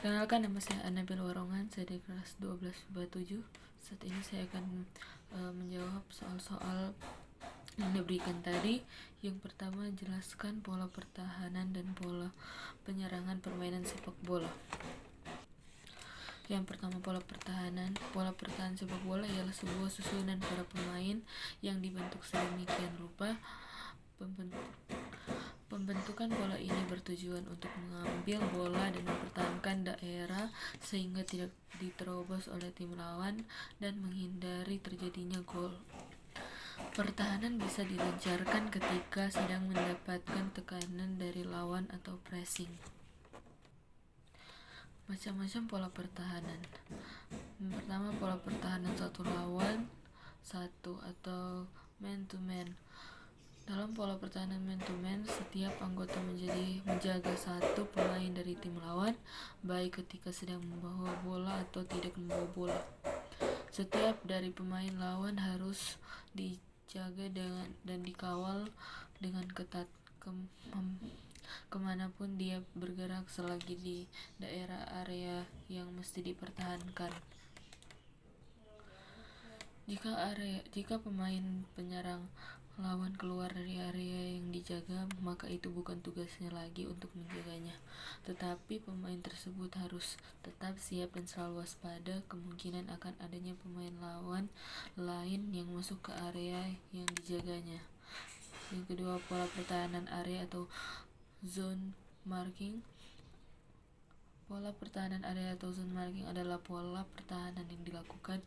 Perkenalkan, nama saya Anabil Warongan, saya dari kelas 12/7. Saat ini saya akan menjawab soal-soal yang diberikan tadi. Yang pertama, jelaskan pola pertahanan dan pola penyerangan permainan sepak bola. Yang pertama, pola pertahanan. Pola pertahanan sepak bola ialah sebuah susunan para pemain yang dibentuk sedemikian rupa. Pembentukan pola ini bertujuan untuk mengambil bola dan mempertahankan daerah sehingga tidak diterobos oleh tim lawan dan menghindari terjadinya gol. Pertahanan bisa dilancarkan ketika sedang mendapatkan tekanan dari lawan atau pressing. Macam-macam pola pertahanan. Yang pertama, pola pertahanan satu lawan satu atau man to man. Dalam pola pertahanan man-to-man, setiap anggota menjaga satu pemain dari tim lawan, baik ketika sedang membawa bola atau tidak membawa bola. Setiap dari pemain lawan harus dijaga dan dikawal dengan ketat kemanapun dia bergerak selagi di daerah area yang mesti dipertahankan. Jika pemain penyerang lawan keluar dari area yang dijaga, maka itu bukan tugasnya lagi untuk menjaganya, tetapi pemain tersebut harus tetap siap dan selalu waspada kemungkinan akan adanya pemain lawan lain yang masuk ke area yang dijaganya. Yang kedua, pola pertahanan area atau zone marking. Pola pertahanan area atau zone marking adalah pola pertahanan yang dilakukan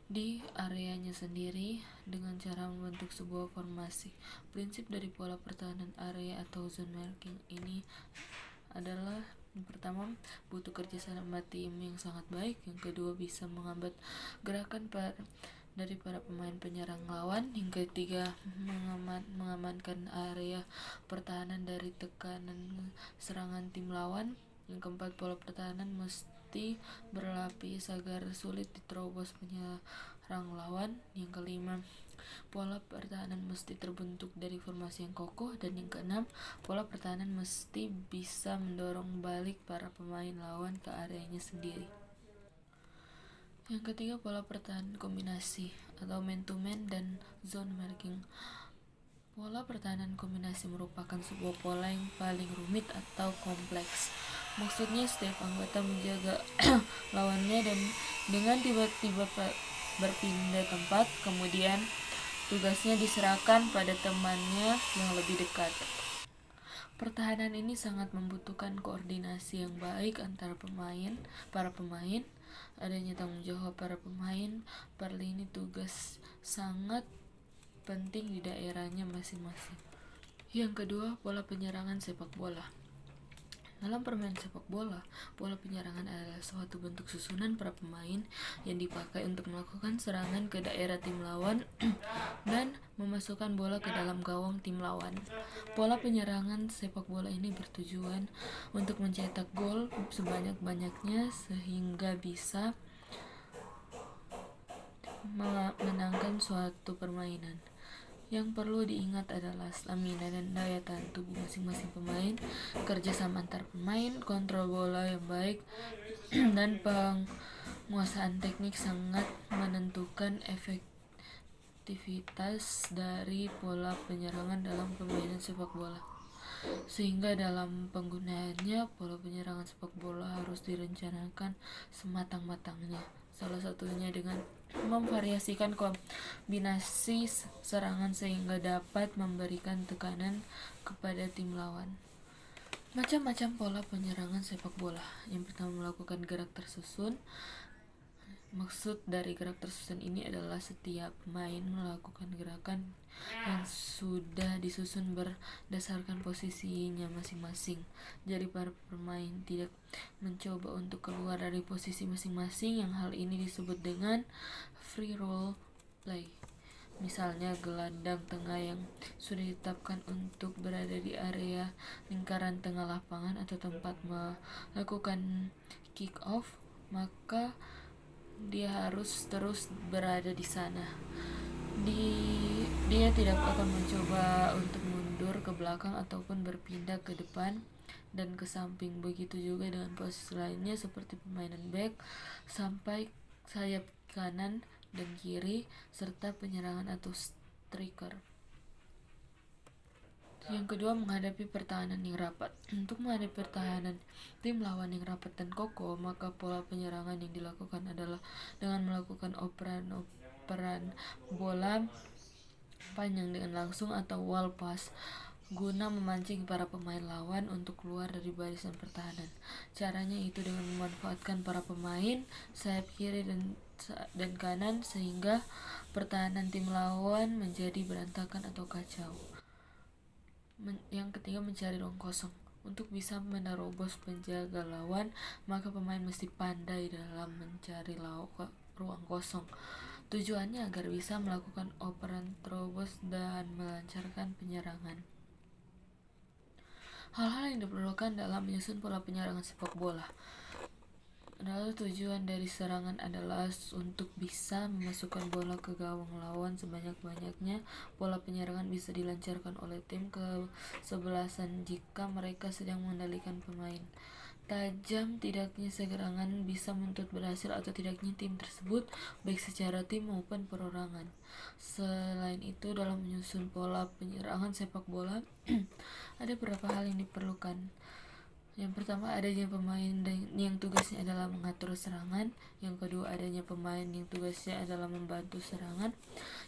di areanya sendiri dengan cara membentuk sebuah formasi. Prinsip dari pola pertahanan area atau zone marking ini adalah: yang pertama, butuh kerjasama tim yang sangat baik. Yang kedua, bisa menghambat gerakan dari para pemain penyerang lawan. Yang ketiga, mengamankan area pertahanan dari tekanan serangan tim lawan. Yang keempat, pola pertahanan mesti berlapis agar sulit diterobos penyerang lawan. Yang kelima, pola pertahanan mesti terbentuk dari formasi yang kokoh. Dan yang keenam, pola pertahanan mesti bisa mendorong balik para pemain lawan ke areanya sendiri. Yang ketiga, pola pertahanan kombinasi atau man-to-man dan zone marking. Pola pertahanan kombinasi merupakan sebuah pola yang paling rumit atau kompleks. Maksudnya, setiap anggota menjaga lawannya dan dengan tiba-tiba berpindah tempat, kemudian tugasnya diserahkan pada temannya yang lebih dekat. Pertahanan ini sangat membutuhkan koordinasi yang baik antara para pemain, adanya tanggung jawab para pemain per lini tugas sangat penting di daerahnya masing-masing. Yang kedua, pola penyerangan sepak bola. Dalam permainan sepak bola, pola penyerangan adalah suatu bentuk susunan para pemain yang dipakai untuk melakukan serangan ke daerah tim lawan dan memasukkan bola ke dalam gawang tim lawan. Pola penyerangan sepak bola ini bertujuan untuk mencetak gol sebanyak-banyaknya sehingga bisa menangkan suatu permainan. Yang perlu diingat adalah stamina dan daya tahan tubuh masing-masing pemain, kerjasama antar pemain, kontrol bola yang baik, dan penguasaan teknik sangat menentukan efektivitas dari pola penyerangan dalam permainan sepak bola. Sehingga dalam penggunaannya, pola penyerangan sepak bola harus direncanakan sematang-matangnya. Salah satunya dengan memvariasikan kombinasi serangan sehingga dapat memberikan tekanan kepada tim lawan. Macam-macam pola penyerangan sepak bola. Yang pertama, melakukan gerak tersusun. Maksud dari gerak tersusun ini adalah setiap pemain melakukan gerakan yang sudah disusun berdasarkan posisinya masing-masing. Jadi para pemain tidak mencoba untuk keluar dari posisi masing-masing, yang hal ini disebut dengan free role play. Misalnya, gelandang tengah yang sudah ditetapkan untuk berada di area lingkaran tengah lapangan atau tempat melakukan kick off, maka dia harus terus berada di sana. Dia tidak akan mencoba untuk mundur ke belakang ataupun berpindah ke depan dan ke samping. Begitu juga dengan posisi lainnya seperti permainan back sampai sayap kanan dan kiri, serta penyerangan atau striker. Yang kedua, menghadapi pertahanan yang rapat. Untuk menghadapi pertahanan tim lawan yang rapat dan kokoh, maka pola penyerangan yang dilakukan adalah dengan melakukan operan bola panjang dengan langsung atau wall pass, guna memancing para pemain lawan untuk keluar dari barisan pertahanan. Caranya itu dengan memanfaatkan para pemain sayap kiri dan kanan sehingga pertahanan tim lawan menjadi berantakan atau kacau. Yang ketiga, mencari ruang kosong. Untuk bisa menerobos penjaga lawan, maka pemain mesti pandai dalam mencari ruang kosong. Tujuannya agar bisa melakukan operan terobos dan melancarkan penyerangan. Hal-hal yang diperlukan dalam menyusun pola penyerangan sepak bola adalah tujuan dari serangan adalah untuk bisa memasukkan bola ke gawang lawan sebanyak-banyaknya. Pola penyerangan bisa dilancarkan oleh tim kesebelasan jika mereka sedang mengendalikan pemain. Tajam tidaknya serangan bisa menuntut berhasil atau tidaknya tim tersebut, baik secara tim maupun perorangan. Selain itu, dalam menyusun pola penyerangan sepak bola ada beberapa hal yang diperlukan. Yang pertama, adanya pemain yang tugasnya adalah mengatur serangan. Yang kedua, adanya pemain yang tugasnya adalah membantu serangan.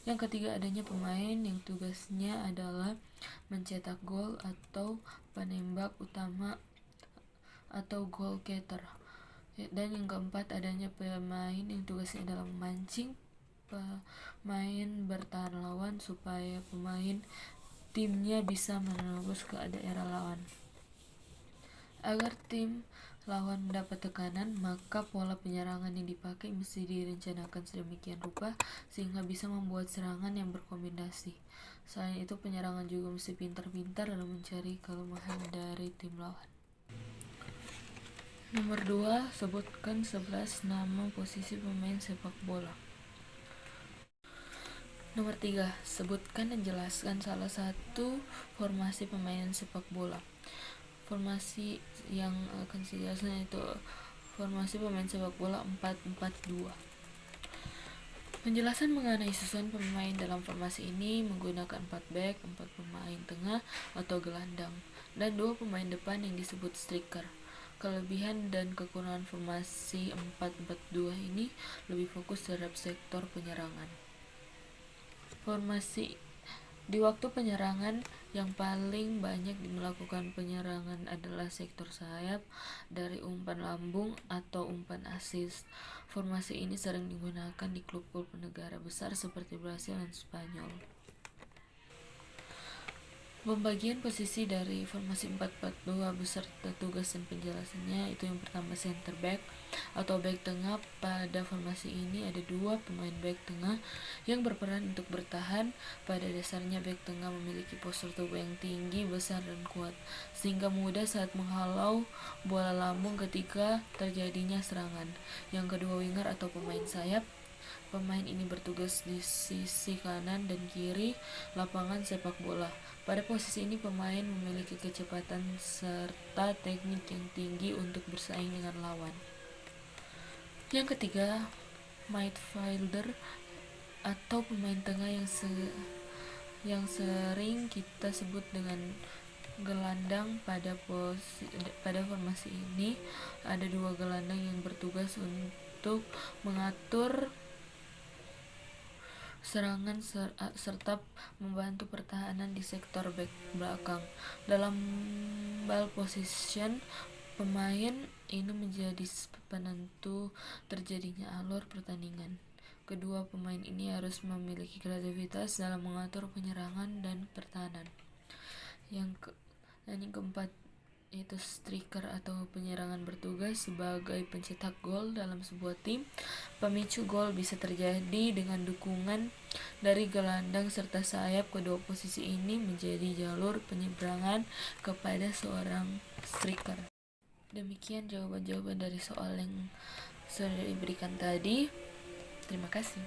Yang ketiga, adanya pemain yang tugasnya adalah mencetak gol atau penembak utama atau goal getter. Dan yang keempat, adanya pemain yang tugasnya adalah memancing pemain bertahan lawan supaya pemain timnya bisa menerobos ke daerah lawan. Agar tim lawan mendapat tekanan, maka pola penyerangan yang dipakai mesti direncanakan sedemikian rupa sehingga bisa membuat serangan yang berkombinasi. Selain itu, penyerangan juga mesti pintar-pintar dalam mencari kelemahan dari tim lawan. Nomor 2, sebutkan 11 nama posisi pemain sepak bola. Nomor 3, sebutkan dan jelaskan salah satu formasi pemain sepak bola. Formasi yang akan saya jelaskan itu formasi pemain sepak bola 4-4-2. Penjelasan mengenai susunan pemain dalam formasi ini menggunakan 4 back, 4 pemain tengah atau gelandang, dan 2 pemain depan yang disebut striker. Kelebihan dan kekurangan formasi 4-4-2 ini lebih fokus terhadap sektor penyerangan. Formasi di waktu penyerangan, yang paling banyak melakukan penyerangan adalah sektor sayap dari umpan lambung atau umpan asis. Formasi ini sering digunakan di klub-klub negara besar seperti Brasil dan Spanyol. Pembagian posisi dari formasi 4-4-2 beserta tugas dan penjelasannya itu yang pertama, center back atau back tengah. Pada formasi ini ada 2 pemain back tengah yang berperan untuk bertahan. Pada dasarnya back tengah memiliki postur tubuh yang tinggi, besar dan kuat sehingga mudah saat menghalau bola lambung ketika terjadinya serangan. Yang kedua, winger atau pemain sayap. Pemain ini bertugas di sisi kanan dan kiri lapangan sepak bola. Pada posisi ini pemain memiliki kecepatan serta teknik yang tinggi untuk bersaing dengan lawan. Yang ketiga, midfielder atau pemain tengah yang sering kita sebut dengan gelandang. Pada formasi ini ada 2 gelandang yang bertugas untuk mengatur serangan serta membantu pertahanan di sektor back belakang. Dalam ball position, pemain ini menjadi penentu terjadinya alur pertandingan. Kedua pemain ini harus memiliki kreativitas dalam mengatur penyerangan dan pertahanan. Yang keempat yaitu striker atau penyerangan, bertugas sebagai pencetak gol dalam sebuah tim. Pemicu gol bisa terjadi dengan dukungan dari gelandang serta sayap. Kedua posisi ini menjadi jalur penyeberangan kepada seorang striker. Demikian jawaban-jawaban dari soal yang sudah diberikan tadi. Terima kasih.